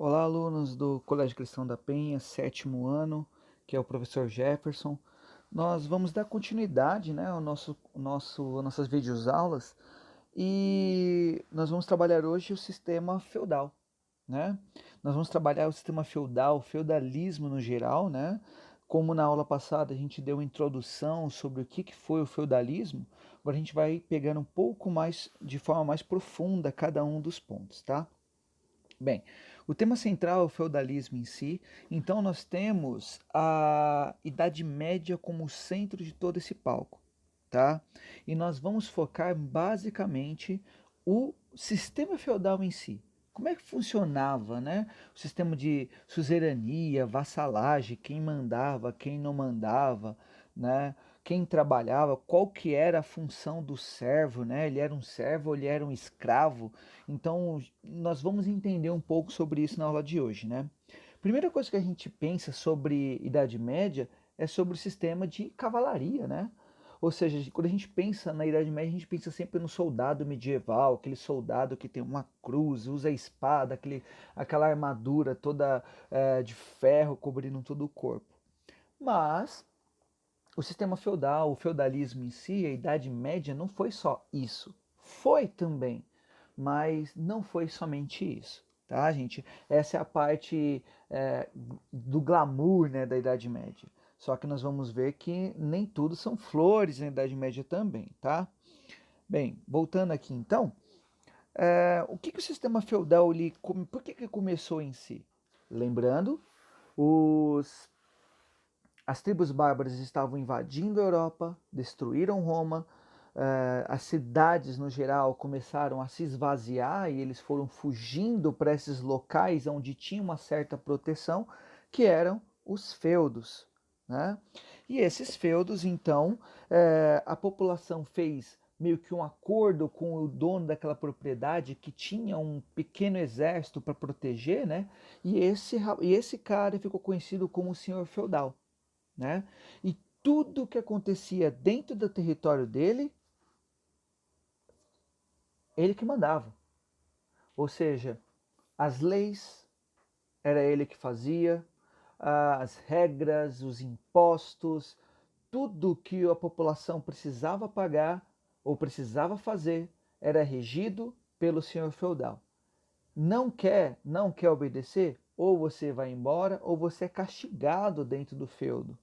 Olá, alunos do Colégio Cristão da Penha, sétimo ano, que é o professor Jefferson. Nós vamos dar continuidade, né, nossas videoaulas e nós vamos trabalhar hoje o sistema feudal, né? Nós vamos trabalhar o sistema feudal, o feudalismo no geral, né? Como na aula passada a gente deu uma introdução sobre o que foi o feudalismo, agora a gente vai pegando um pouco mais, de forma mais profunda, cada um dos pontos, tá? Bem, o tema central é o feudalismo em si, então nós temos a Idade Média como centro de todo esse palco, tá? E nós vamos focar basicamente o sistema feudal em si. Como é que funcionava, né? O sistema de suzerania, vassalagem, quem mandava, quem não mandava, né? Quem trabalhava, qual que era a função do servo, né? Ele era um servo ou ele era um escravo? Então, nós vamos entender um pouco sobre isso na aula de hoje, né? Primeira coisa que a gente pensa sobre Idade Média é sobre o sistema de cavalaria, né? Ou seja, quando a gente pensa na Idade Média, a gente pensa sempre no soldado medieval, aquele soldado que tem uma cruz, usa a espada, aquela armadura toda de ferro cobrindo todo o corpo. Mas o sistema feudal, o feudalismo em si, a Idade Média não foi só isso. Foi também, mas não foi somente isso, tá, gente? Essa é a parte do glamour, né, da Idade Média. Só que nós vamos ver que nem tudo são flores na Idade Média também, tá? Bem, voltando aqui então, o que o sistema feudal, por que começou em si? Lembrando, os as tribos bárbaras estavam invadindo a Europa, destruíram Roma, as cidades no geral começaram a se esvaziar e eles foram fugindo para esses locais onde tinha uma certa proteção, que eram os feudos. Né? E esses feudos, então, a população fez meio que um acordo com o dono daquela propriedade que tinha um pequeno exército para proteger, né? E esse cara ficou conhecido como o senhor feudal, né? E tudo que acontecia dentro do território dele, ele que mandava. Ou seja, as leis era ele que fazia, as regras, os impostos, tudo que a população precisava pagar ou precisava fazer era regido pelo senhor feudal. Não quer obedecer? Ou você vai embora ou você é castigado dentro do feudo.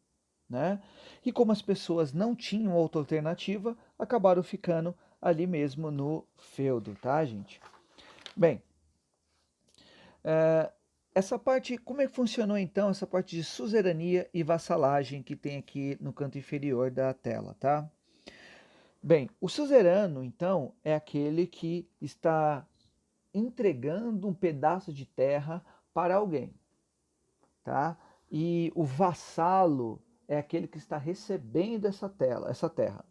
Né? E como as pessoas não tinham outra alternativa, acabaram ficando ali mesmo no feudo, tá, gente? Bem, essa parte, como é que funcionou então essa parte de suzerania e vassalagem que tem aqui no canto inferior da tela, tá? Bem, o suzerano, então, é aquele que está entregando um pedaço de terra para alguém, tá? E o vassalo é aquele que está recebendo essa terra.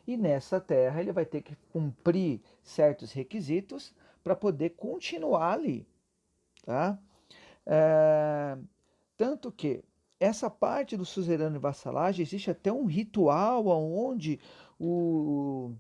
E nessa terra ele vai ter que cumprir certos requisitos para poder continuar ali, tá? É, tanto que essa parte do suzerano e vassalagem existe até um ritual onde o,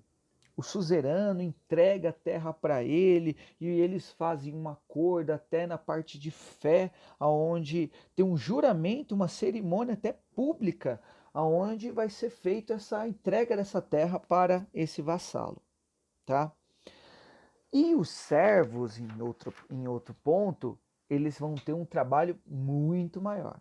o suzerano entrega a terra para ele e eles fazem um acordo até na parte de fé, aonde tem um juramento, uma cerimônia até pública, aonde vai ser feita essa entrega dessa terra para esse vassalo, tá? E os servos, em outro ponto, eles vão ter um trabalho muito maior,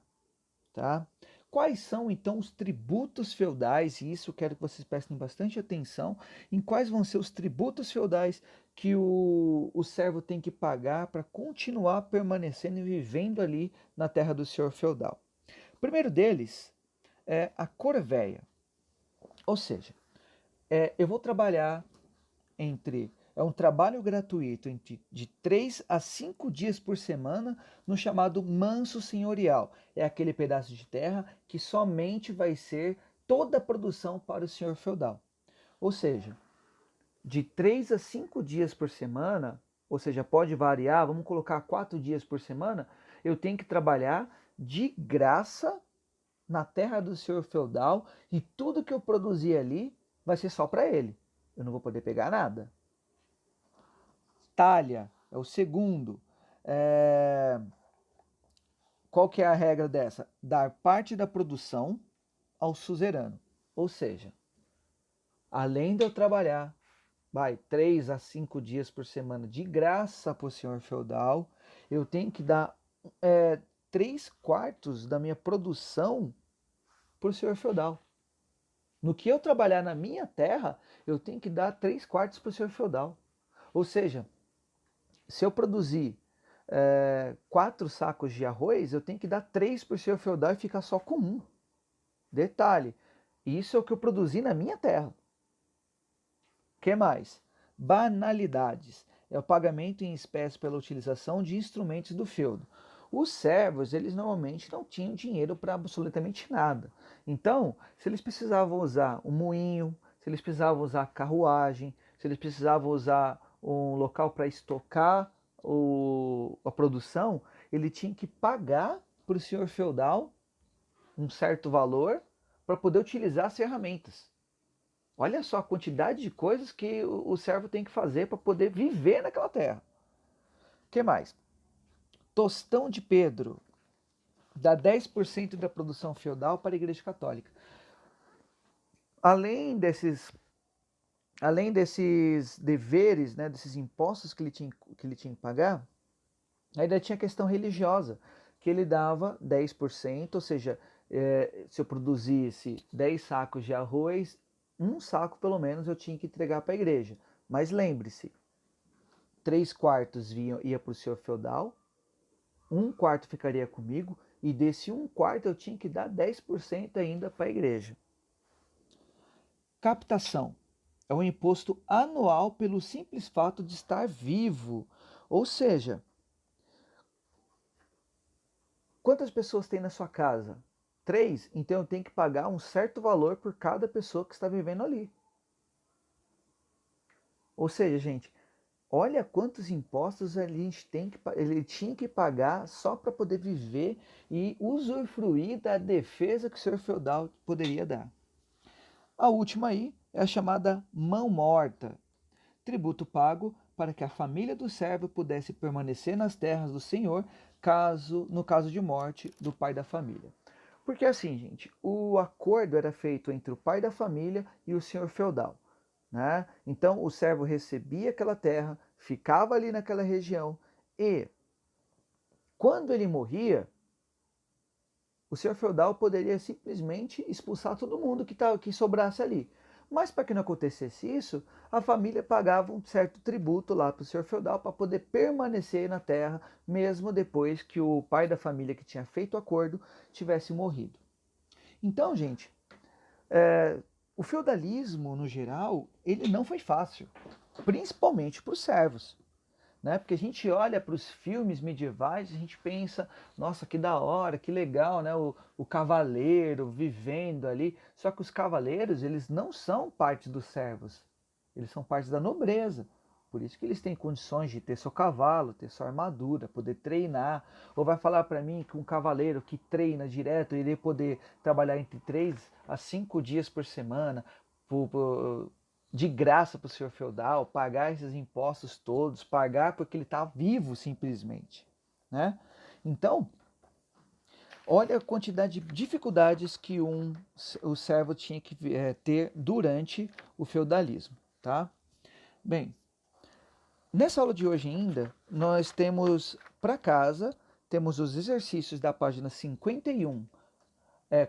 tá? Quais são então os tributos feudais? E isso eu quero que vocês prestem bastante atenção em quais vão ser os tributos feudais que o servo tem que pagar para continuar permanecendo e vivendo ali na terra do senhor feudal. O primeiro deles é a corvéia, ou seja, eu vou trabalhar é um trabalho gratuito de 3 a 5 dias por semana no chamado manso senhorial. É aquele pedaço de terra que somente vai ser toda a produção para o senhor feudal. Ou seja, de 3 a 5 dias por semana, ou seja, pode variar, vamos colocar 4 dias por semana, eu tenho que trabalhar de graça na terra do senhor feudal e tudo que eu produzir ali vai ser só para ele. Eu não vou poder pegar nada. Talha é o segundo. Qual que é a regra dessa? Dar parte da produção ao suzerano. Ou seja, além de eu trabalhar 3 a 5 dias por semana de graça para o senhor feudal, eu tenho que dar 3/4 da minha produção para o senhor feudal. No que eu trabalhar na minha terra, eu tenho que dar 3/4 para o senhor feudal. Ou seja, se eu produzir 4 sacos de arroz, eu tenho que dar 3 para o senhor feudal e ficar só com um. Detalhe, isso é o que eu produzi na minha terra. O que mais? Banalidades. É o pagamento em espécie pela utilização de instrumentos do feudo. Os servos, eles normalmente não tinham dinheiro para absolutamente nada. Então, se eles precisavam usar um moinho, se eles precisavam usar carruagem, se eles precisavam usar um local para estocar a produção, ele tinha que pagar para o senhor feudal um certo valor para poder utilizar as ferramentas. Olha só a quantidade de coisas que o servo tem que fazer para poder viver naquela terra. O que mais? Tostão de Pedro dá 10% da produção feudal para a Igreja Católica. Além desses deveres, né, desses impostos que ele tinha que pagar, ainda tinha a questão religiosa, que ele dava 10%, ou seja, se eu produzisse 10 sacos de arroz, um saco pelo menos eu tinha que entregar para a igreja. Mas lembre-se, 3/4 ia para o senhor feudal, 1/4 ficaria comigo, e desse 1/4 eu tinha que dar 10% ainda para a igreja. Captação é um imposto anual pelo simples fato de estar vivo. Ou seja, quantas pessoas tem na sua casa? 3? Então eu tenho que pagar um certo valor por cada pessoa que está vivendo ali. Ou seja, gente, olha quantos impostos ele tinha que pagar só para poder viver e usufruir da defesa que o senhor feudal poderia dar. A última aí é a chamada mão morta, tributo pago para que a família do servo pudesse permanecer nas terras do senhor no caso de morte do pai da família. Porque assim, gente, o acordo era feito entre o pai da família e o senhor feudal. Né? Então o servo recebia aquela terra, ficava ali naquela região e quando ele morria, o senhor feudal poderia simplesmente expulsar todo mundo que sobrasse ali. Mas para que não acontecesse isso, a família pagava um certo tributo lá para o senhor feudal para poder permanecer na terra, mesmo depois que o pai da família que tinha feito o acordo tivesse morrido. Então, gente, o feudalismo, no geral, ele não foi fácil, principalmente para os servos. Né? Porque a gente olha para os filmes medievais e a gente pensa, nossa, que da hora, que legal, né? O cavaleiro vivendo ali. Só que os cavaleiros, eles não são parte dos servos, eles são parte da nobreza. Por isso que eles têm condições de ter seu cavalo, ter sua armadura, poder treinar. Ou vai falar para mim que um cavaleiro que treina direto iria poder trabalhar entre 3 a 5 dias por semana, de graça para o senhor feudal, pagar esses impostos todos, pagar porque ele está vivo simplesmente. Né? Então, olha a quantidade de dificuldades que o servo tinha que ter durante o feudalismo. Tá? Bem, nessa aula de hoje ainda, nós temos para casa, temos os exercícios da página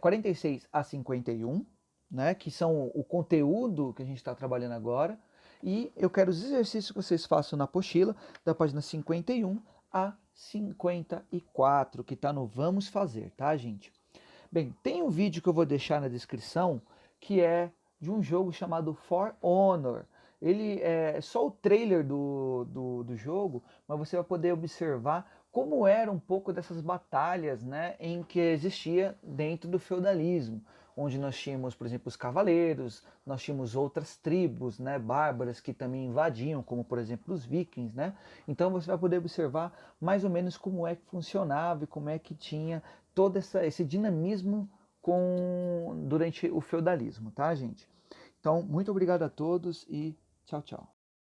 46 a 51, né, que são o conteúdo que a gente está trabalhando agora. E eu quero os exercícios que vocês façam na apostila, da página 51 a 54, que está no Vamos Fazer, tá, gente? Bem, tem um vídeo que eu vou deixar na descrição, que é de um jogo chamado For Honor. Ele é só o trailer do jogo, mas você vai poder observar como era um pouco dessas batalhas, né, em que existia dentro do feudalismo, onde nós tínhamos, por exemplo, os cavaleiros, nós tínhamos outras tribos, né, bárbaras que também invadiam, como por exemplo os vikings, né? Então você vai poder observar mais ou menos como é que funcionava e como é que tinha todo esse dinamismo durante o feudalismo, tá, gente? Então, muito obrigado a todos e tchau, tchau.